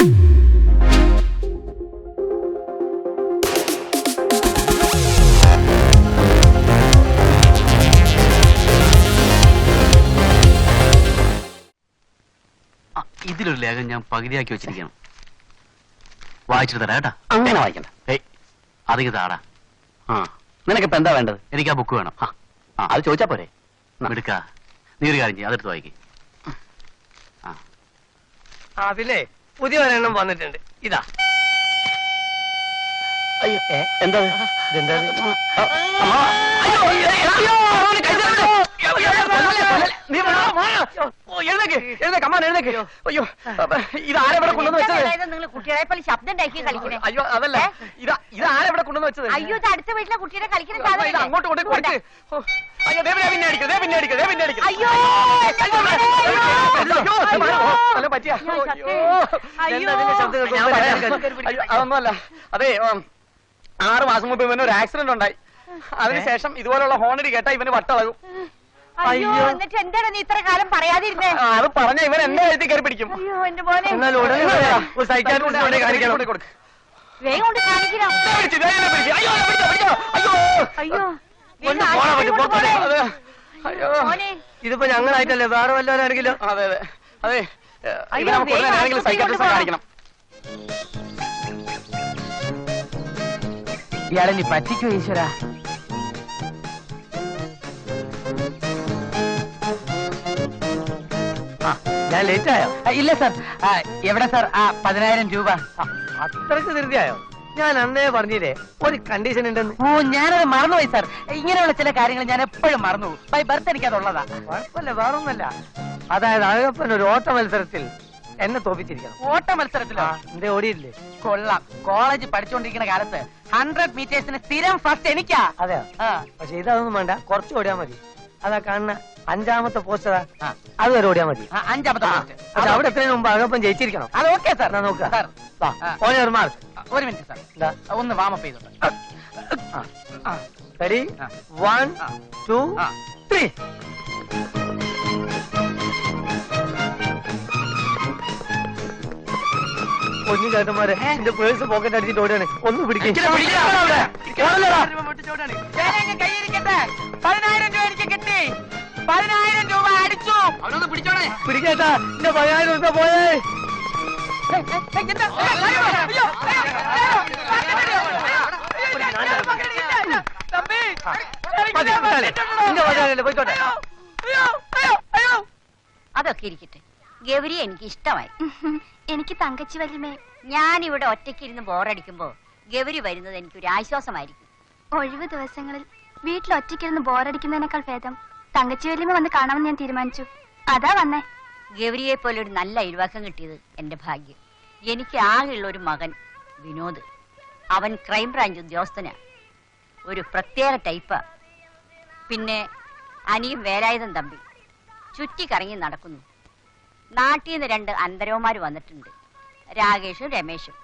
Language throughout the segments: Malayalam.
ഇതിലൊരു ലേഖനം ഞാൻ പകുതിയാക്കി വെച്ചിരിക്കണം. വായിച്ചിട്ട് തരാം കേട്ടാ. അങ്ങനെ വായിക്കണ്ട. അധികം താടാ. നിനക്കിപ്പോ എന്താ വേണ്ടത്? എനിക്ക് ആ ബുക്ക് വേണം. അത് ചോദിച്ചാ പോരെ? എടുക്കാ. നീ ഒരു കാര്യം ചെയ്യും, അതെടുത്ത് വായിക്കേ. പിന്നെ പുതിയ ഒരെണ്ണം വന്നിട്ടുണ്ട്. ഇതാ. അയ്യോ എന്താ അയ്യോ ഇതാരെവിടെ കൊണ്ടുവന്ന് വെച്ചത്? നിങ്ങൾ കുട്ടികളെ പോലെ ശബ്ദം ഉണ്ടാക്കി കളിക്കണേ. അയ്യോ അതല്ല, ഇതാരെവിടെ കൊണ്ടുവന്ന് വെച്ചത്? അയ്യോ ഇത് അടുത്ത വീട്ടിലെ കുട്ടികളെ കളിക്കുന്ന ഇത് അങ്ങോട്ട് കൊണ്ട് കൊടുക്ക്. അയ്യോ പിന്നെ അടിക്കും. അയ്യോ പറ്റിയ അതൊന്നുമല്ല. അതെ 6 മാസം മുമ്പ് ഇവന് ഒരു ആക്സിഡന്റ് ഉണ്ടായി. അതിനുശേഷം ഇതുപോലുള്ള ഹോണടി കേട്ടാ ഇവന് വട്ടളകും. അയ്യോ എന്നിട്ട് എന്താണ് നീ ഇത്ര കാലം പറയാതിരുന്നേ? അത് പറഞ്ഞ ഇവൻ എന്റെ എഴുതി കയറി പിടിക്കും. അയ്യോ എന്റെ മോനെ എന്നാൽ ഉടനെ സൈക്കാട്രിസ്റ്റിനെ കാണിക്കണം. വേഗം കൊണ്ട് കാണിക്കണം. അയ്യോ ഇതിപ്പോ ഞങ്ങളായിട്ടല്ലേ, വേറെ വല്ലവരാണെങ്കിലോ? അതെ അതെ അതെ, ഇവനാണെങ്കിലും സൈക്കാട്രിസ്റ്റിനെ കാണിക്കണം. ഇയാളെ നീ പറ്റിക്കോ ഈശ്വര. ഞാൻ ലേറ്റ് ആയോ? ഇല്ല സാർ. എവിടെ സാർ 10,000 രൂപ? അത്രയ്ക്ക് ധൃതിയായോ? ഞാൻ അന്നേ പറഞ്ഞില്ലേ ഒരു കണ്ടീഷൻ ഉണ്ടെന്ന്. ഓ ഞാനത് മറന്നുപോയി സാർ. ഇങ്ങനെയുള്ള ചില കാര്യങ്ങൾ ഞാൻ എപ്പോഴും മറന്നു. ബൈ ബർത്ത് എനിക്കതുള്ളതാ. കുഴപ്പമില്ല, വേറൊന്നല്ല. അതായത് അഴകപ്പൻ ഒരു ഓട്ട മത്സരത്തിൽ എന്നെ തോപ്പിച്ചിരിക്കണം. ഓട്ട മത്സരത്തിലോ? എന്തേ ഓടിയില്ലേ? കൊള്ളാം. കോളേജ് പഠിച്ചുകൊണ്ടിരിക്കുന്ന കാലത്ത് 100 മീറ്റേഴ്സിന് സ്ഥിരം ഫസ്റ്റ് എനിക്കാ. അതെയോ? പക്ഷെ ഇതൊന്നും വേണ്ട, കുറച്ച് ഓടിയാ മതി. അതാ കാണുന്ന 5ാമത്തെ പോസ്റ്ററാ, അതുവരെ ഓടിയാ മതി. 5ാമത്തെ പോസ്റ്റ്. പക്ഷെ അവിടെ എത്രയും മുമ്പ് അഴകപ്പൻ ജയിച്ചിരിക്കണം. അത് ഓക്കെ സാർ. നോക്കുക സാർ മാർക്ക്. ഒരു മിനിറ്റ് സാർ, ഒന്ന് വാമപ്പ് ചെയ്തോട്ടെ. റെഡി? 1 2 3. പൊന്നു ചേട്ടന്മാരെ, എന്റെ പേഴ്സ് പോക്കറ്റ് അടിച്ചിട്ട് ഓടുകയാണ്. ഒന്ന് പിടിക്കും. 10,000 രൂപ എനിക്ക് കിട്ടി. 10,000 രൂപ അടിച്ചു. അവനൊന്ന് പിടിച്ചോണേ. പിടിക്കേട്ടാ, എന്റെ 10,000 രൂപ പോയേ. അതൊക്കെ ഇരിക്കട്ടെ. ഗൗരി എനിക്ക് ഇഷ്ടമായി. എനിക്ക് തങ്കച്ചി വല്യമേ, ഞാനിവിടെ ഒറ്റയ്ക്കിരുന്ന് ബോറടിക്കുമ്പോ ഗൗരി വരുന്നത് എനിക്കൊരു ആശ്വാസമായിരിക്കും. ഒഴിവ് ദിവസങ്ങളിൽ വീട്ടിൽ ഒറ്റയ്ക്കിരുന്ന് ബോറടിക്കുന്നതിനേക്കാൾ ഭേദം തങ്കച്ചി വല്യമ്മ വന്ന് കാണാമെന്ന് ഞാൻ തീരുമാനിച്ചു. അതാ വന്നേ. ഗൗരിയെ പോലെ ഒരു നല്ല അയൽവാക്കം കിട്ടിയത് എന്റെ ഭാഗ്യം. എനിക്ക് ആകെയുള്ള ഒരു മകൻ വിനോദ്. അവൻ ക്രൈംബ്രാഞ്ച് ഉദ്യോഗസ്ഥനാ. ഒരു പ്രത്യേക ടൈപ്പാ. പിന്നെ അനിയും വേലായുധം തമ്പി ചുറ്റിക്കറങ്ങി നടക്കുന്നു. നാട്ടിൽ നിന്ന് 2 അന്തരവന്മാർ വന്നിട്ടുണ്ട്, രാകേഷും രമേശും.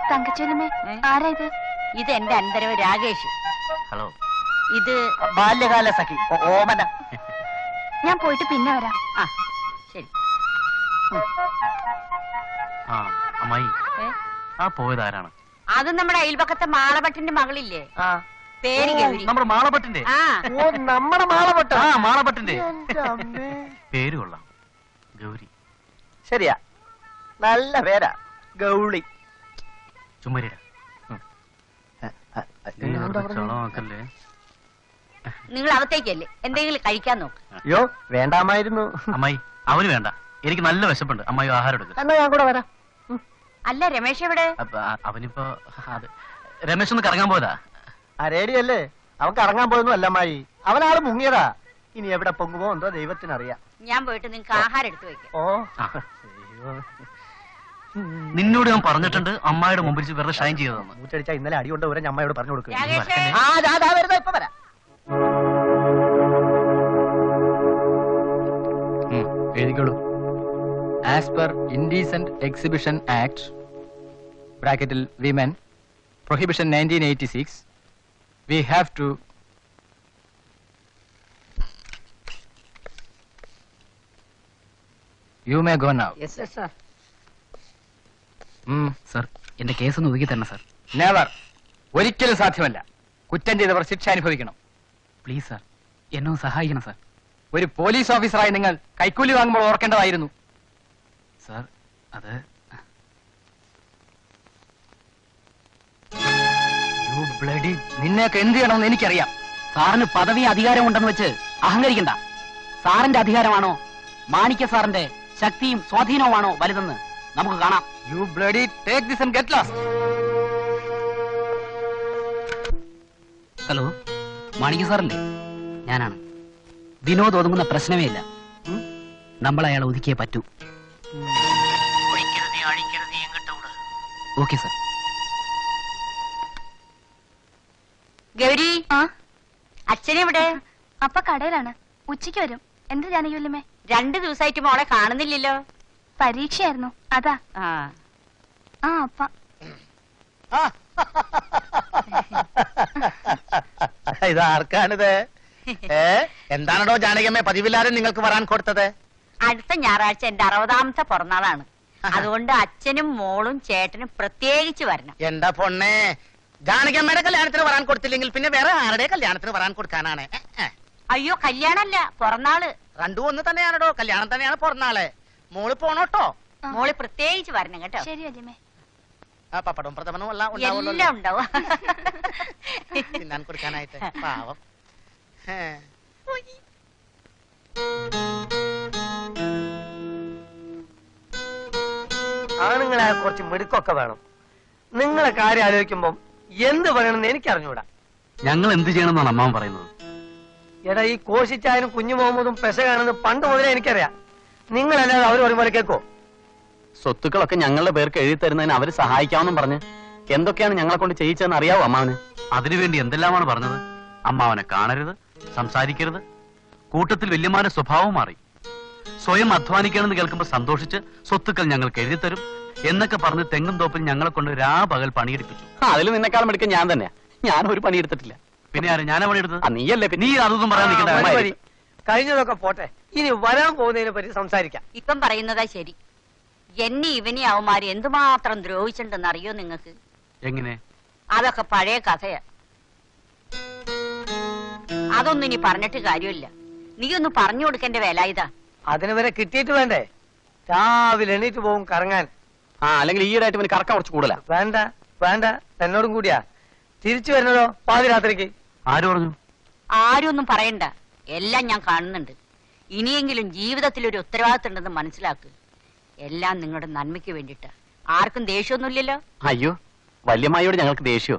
തങ്കച്ചേനമ്മേ, ആരാ ഇത്? ഇത് എന്റെ അന്തരവ് രാകേഷ്. ഹലോ. ഇത് ബാല്യകാല സഖി ഓമന. ഞാൻ പോയിട്ട് പിന്നെ വരാം. ശരി. അമ്മായി, ആ പോയതാരാണ്? അത് നമ്മുടെ അയൽപക്കത്തെ മാളഭട്ടിന്റെ മകളില്ലേ, പേര് ഗൗരി. നമ്മുടെ മാളഭട്ടിന്റെ? നമ്മുടെ മാളഭട്ട. മാളഭട്ടിന്റെ പേര് കൊള്ളാം, ഗൗരി. ശരിയാ, നല്ല പേരാ, ഗൗളി. ചുമരിട. നിങ്ങൾ അകത്തേക്കല്ലേ, എന്തെങ്കിലും കഴിക്കാൻ നോക്ക്. അയ്യോ വേണ്ടാമായിരുന്നു. അമ്മായി, അവന് വേണ്ട, എനിക്ക് നല്ല വിശപ്പുണ്ട്. അമ്മായി ആഹാരം എടുക്കുക. എന്നാ ഞാൻ കൂടെ വരാം. അല്ല രമേശ് എവിടെ? അവനിപ്പോ രമേശ് ഒന്ന് കറങ്ങാൻ പോയതാ. റേഡിയല്ലേ, അവൻ കറങ്ങാൻ പോയൊന്നും അല്ല അമ്മായി, അവനാള് മുങ്ങിയതാ. ഇനി എവിടെ പൊങ്ങുമോ എന്തോ ദൈവത്തിനറിയാം. ഞാൻ പോയിട്ട് നിങ്ങൾക്ക് ആഹാരം എടുത്തു വെക്കാം. ഓ നിന്നോട് ഞാൻ പറഞ്ഞിട്ടുണ്ട് അമ്മായിയുടെ മുമ്പിൽ വെച്ച് വെറുതെ ഷൈൻ ചെയ്തതെന്ന്. മൂച്ചടിച്ചാ ഇന്നലെ അടികൊണ്ട് വരെ അമ്മയോട് പറഞ്ഞു കൊടുക്കുക. രാകേഷേ, വരുന്നോ, ഇപ്പൊ വരാം. എഴുതിക്കോളൂ. As per indecent exhibition act ബ്രാക്കറ്റിൽ women prohibition 1986 we have to you may go now. Yes, sir. Sir എന്റെ കേസ് ഒന്ന് ഒതുക്കി തന്നെ സർ. നെവർ. ഒരിക്കലും സാധ്യമല്ല. കുറ്റം ചെയ്തവർ ശിക്ഷ അനുഭവിക്കണം. പ്ലീസ് സർ, എന്നെ ഒന്ന് സഹായിക്കണം സർ. ഒരു പോലീസ് ഓഫീസറായി നിങ്ങൾ കൈക്കൂലി വാങ്ങുമ്പോൾ ഓർക്കേണ്ടതായിരുന്നു. സർ അത് നിന്നെയൊക്കെ എന്ത് ചെയ്യണമെന്ന് എനിക്കറിയാം. സാറിന് പദവി അധികാരം ഉണ്ടെന്ന് വെച്ച് അഹങ്കരിക്കണ്ട. സാറിന്റെ അധികാരമാണോ മാണിക്യ സാറിന്റെ ശക്തിയും സ്വാധീനവുമാണോ വലുതെന്ന് നമുക്ക് കാണാം. You bloody take this and get lost. Hello, മാണിക്യ സാറല്ലേ? ഞാനാണ്. വിനോദ് ഒതുങ്ങുന്ന പ്രശ്നമേ ഇല്ല. നമ്മൾ അയാളെ ഒതുക്കിയേ പറ്റൂ. Okay sir. ഗൗരി, ആ അച്ഛനെവിടെ? അപ്പ കടയിലാണ്. ഉച്ചയ്ക്ക് വരും. എന്ത് ജാനകിയല്ലേ? 2 ദിവസമായിട്ട് മോളെ കാണുന്നില്ലല്ലോ. പരീക്ഷയായിരുന്നു, അതാ. ആ, ആ അപ്പ ഇതാർക്കാണിത്? എന്താണോ ജാനകിയമ്മേ പതിവില്ലാതെ നിങ്ങൾക്ക് വരാൻ കൊടുത്തത്? അടുത്ത ഞായറാഴ്ച എന്റെ 60ാമത്തെ പിറന്നാളാണ്. അതുകൊണ്ട് അച്ഛനും മോളും ചേട്ടനും പ്രത്യേകിച്ച് വരണം. എന്താ പൊണ്ണേ, ജാനകിയമ്മയുടെ കല്യാണത്തിന് വരാൻ കൊടുത്തില്ലെങ്കിൽ പിന്നെ വേറെ ആരുടെ കല്യാണത്തിന് വരാൻ കൊടുക്കാനാണ്? അയ്യോ, കല്യാണല്ല, പിറന്നാള്. രണ്ടും ഒന്ന് തന്നെയാണോ? കല്യാണം തന്നെയാണ് പിറന്നാള്. മോള് പോണോട്ടോ. മോള് പ്രത്യേകിച്ച് വരണം കേട്ടോ. ശരി വല്യമ്മേ. ആ പപ്പടവും പ്രഥമനും എല്ലാം എല്ലാം ഉണ്ടാവും. തിന്നാൻ കൊടുക്കാനായിട്ട് പാവം. ആണുങ്ങളെ കുറച്ച് മിടുക്കൊക്കെ വേണം. നിങ്ങളെ കാര്യം ആലോചിക്കുമ്പോ എന്ത് പറയണമെന്ന് എനിക്ക് അറിഞ്ഞൂടാ. ഞങ്ങൾ എന്ത് ചെയ്യണമെന്നാണ് അമ്മാവൻ പറയുന്നത്? എടാ, ഈ കോശിച്ചായനും കുഞ്ഞു മുഹമ്മദും പെശകാണെന്ന് പണ്ട് മുതലേ എനിക്കറിയാം. നിങ്ങളല്ലാതെ അവർ ഒരുപോലെ കേൾക്കോ? സ്വത്തുക്കളൊക്കെ ഞങ്ങളുടെ പേർക്ക് എഴുതി തരുന്നതിന് അവര് സഹായിക്കാമെന്നും പറഞ്ഞ് എന്തൊക്കെയാണ് ഞങ്ങളെ കൊണ്ട് ചെയ്യിച്ചതെന്ന് അറിയാവോ അമ്മാവന്? അതിനുവേണ്ടി എന്തെല്ലാമാണ് പറഞ്ഞത്. അമ്മാവനെ കാണരുത്, സംസാരിക്കരുത്. കൂട്ടത്തിൽ വല്യമാരുടെ സ്വഭാവം മാറി. സ്വയം അധ്വാനിക്കണമെന്ന് കേൾക്കുമ്പോൾ സന്തോഷിച്ച് സ്വത്തുക്കൾ ഞങ്ങൾക്ക് എഴുതി തരും എന്നൊക്കെ പറഞ്ഞ് തെങ്ങും തോപ്പിൽ ഞങ്ങളെ കൊണ്ട് പകൽ പണിയെടുപ്പിച്ചു. അതിൽ നിന്നെക്കാളും എടുക്കാൻ ഞാൻ തന്നെയാ. ഞാൻ ഒരു പണിയെടുത്തിട്ടില്ല. പിന്നെ ആരും ഞാനാ പണിയെടുത്തത്? നീയല്ലേ? നീ അതൊന്നും പറയാൻ മതി, നിൽക്കണ്ട. മതി. കഴിഞ്ഞതൊക്കെ പോട്ടെ, ഇനി വരാൻ പോകുന്നതിനെ പറ്റി സംസാരിക്കാം. ഇപ്പം പറയുന്നതാ ശരി. എന്നെ ഇവനെ അവന്മാര് എന്തുമാത്രം ദ്രോഹിച്ചിട്ടുണ്ടെന്ന് അറിയോ നിങ്ങൾക്ക്? എങ്ങനെ? അതൊക്കെ പഴയ കഥയാ. അതൊന്നും ഇനി പറഞ്ഞിട്ട് കാര്യമില്ല. നീ ഒന്ന് പറഞ്ഞു കൊടുക്കേണ്ട വേല ഇതാ. അതിന് വരെ കിട്ടിയിട്ട് വേണ്ടേ? രാവിലെ എണീറ്റ് പോകും കറങ്ങാൻ. അല്ലെങ്കിൽ ഈയിടായിട്ട് ഇവന് കറക്കം കുറച്ച് കൂടുതലാ. വേണ്ട വേണ്ട, എന്നോടും കൂടിയാ. തിരിച്ചു വരുന്നതോ പാതിരാത്രിക്ക്. ആര് പറഞ്ഞു? ആരും ഒന്നും പറയണ്ട, എല്ലാം ഞാൻ കാണുന്നുണ്ട്. ഇനിയെങ്കിലും ജീവിതത്തിൽ ഒരു ഉത്തരവാദിത്തം ഉണ്ടെന്ന് മനസ്സിലാക്കുക. എല്ലാം നിങ്ങളുടെ നന്മയ്ക്ക് വേണ്ടിട്ടാ. ആർക്കും ദേഷ്യമൊന്നുമില്ലല്ലോ. അയ്യോ, വല്യമ്മായിയോട് ഞങ്ങൾക്ക് ദേഷ്യോ?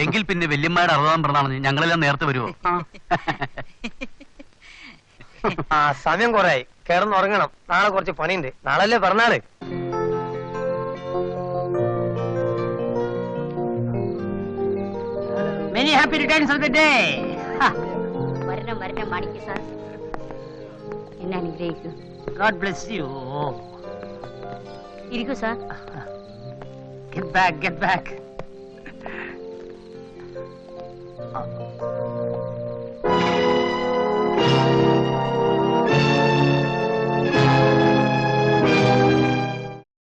എങ്കിൽ പിന്നെ വല്യമ്മയുടെ 60ാം പിറന്നാളാണ്. ഞങ്ങളെല്ലാം നേരത്തെ വരുമോ? ആ സമയം കുറയായി, കിടന്നുറങ്ങണം. നാളെ കുറച്ച് പണിയുണ്ട്. നാളല്ലേ പറഞ്ഞാള്. Many happy returns of the day. വരണം വരണം മാണിക്യ സാർ, എന്നെ അനുഗ്രഹിക്കൂ. God bless you. ഇരിക്കൂ sir. Get back, get back.